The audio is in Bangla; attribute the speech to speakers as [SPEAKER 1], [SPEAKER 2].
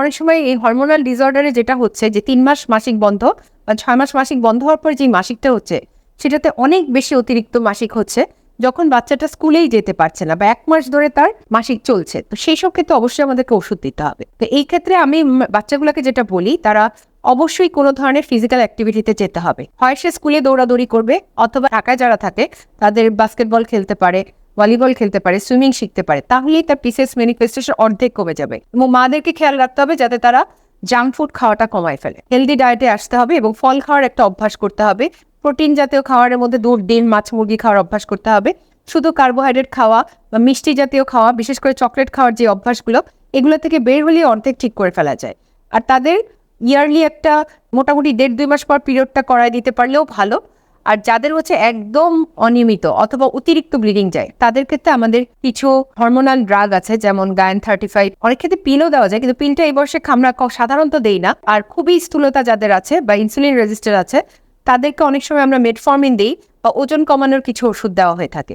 [SPEAKER 1] অনেক সময় এই হরমোনাল ডিসঅর্ডারে যেটা হচ্ছে যে 3 মাস মাসিক বন্ধ বা 6 মাস মাসিক বন্ধ হওয়ার পর যে মাসিকটা হচ্ছে সেটাতে অনেক বেশি অতিরিক্ত মাসিক হচ্ছে, যখন বাচ্চাটা স্কুলেই যেতে পারছে না বা 1 মাস ধরে তার মাসিক চলছে, তো সেই সব ক্ষেত্রে অবশ্যই আমাদেরকে ওষুধ দিতে হবে। তো এই ক্ষেত্রে আমি বাচ্চাগুলোকে যেটা বলি, তারা অবশ্যই কোনো ধরনের ফিজিক্যাল অ্যাক্টিভিটিতে যেতে হবে। হয় সে স্কুলে দৌড়াদৌড়ি করবে, অথবা ঢাকায় যারা থাকে তাদের বাস্কেটবল খেলতে পারে, ভলিবল খেলতে পারে, সুইমিং শিখতে পারে, তাহলেই তার পিসিএস ম্যানিফেস্টেশন অর্ধেক কমে যাবে। এবং মাদেরকে খেয়াল রাখতে হবে যাতে তারা জাঙ্ক ফুড খাওয়াটা কমায় ফেলে, হেলদি ডায়েটে আসতে হবে এবং ফল খাওয়ার একটা অভ্যাস করতে হবে। প্রোটিন জাতীয় খাবারের মধ্যে দুধ, ডিম, মাছ, মুরগি খাওয়ার অভ্যাস করতে হবে। শুধু কার্বোহাইড্রেট খাওয়া বা মিষ্টি জাতীয় খাওয়া, বিশেষ করে চকলেট খাওয়ার যে অভ্যাসগুলো, এগুলো থেকে বের হলে অর্ধেক ঠিক করে ফেলা যায়। আর তাদের ইয়ারলি একটা মোটামুটি 1.5-2 মাস পর পিরিয়ডটা করায় দিতে পারলেও ভালো। আর যাদের হচ্ছে একদম অনিয়মিত অথবা অতিরিক্ত ব্লিডিং যায়, তাদের ক্ষেত্রে আমাদের কিছু হরমোনাল ড্রাগ আছে, যেমন গায়ন 35, অনেক ক্ষেত্রে পিলও দেওয়া যায়, কিন্তু পিলটা এই বয়সে আমরা সাধারণত দেই না। আর খুবই স্থূলতা যাদের আছে বা ইনসুলিন রেজিস্টার আছে, তাদেরকে অনেক সময় আমরা মেটফর্মিন দিই বা ওজন কমানোর কিছু ওষুধ দেওয়া হয়ে থাকে।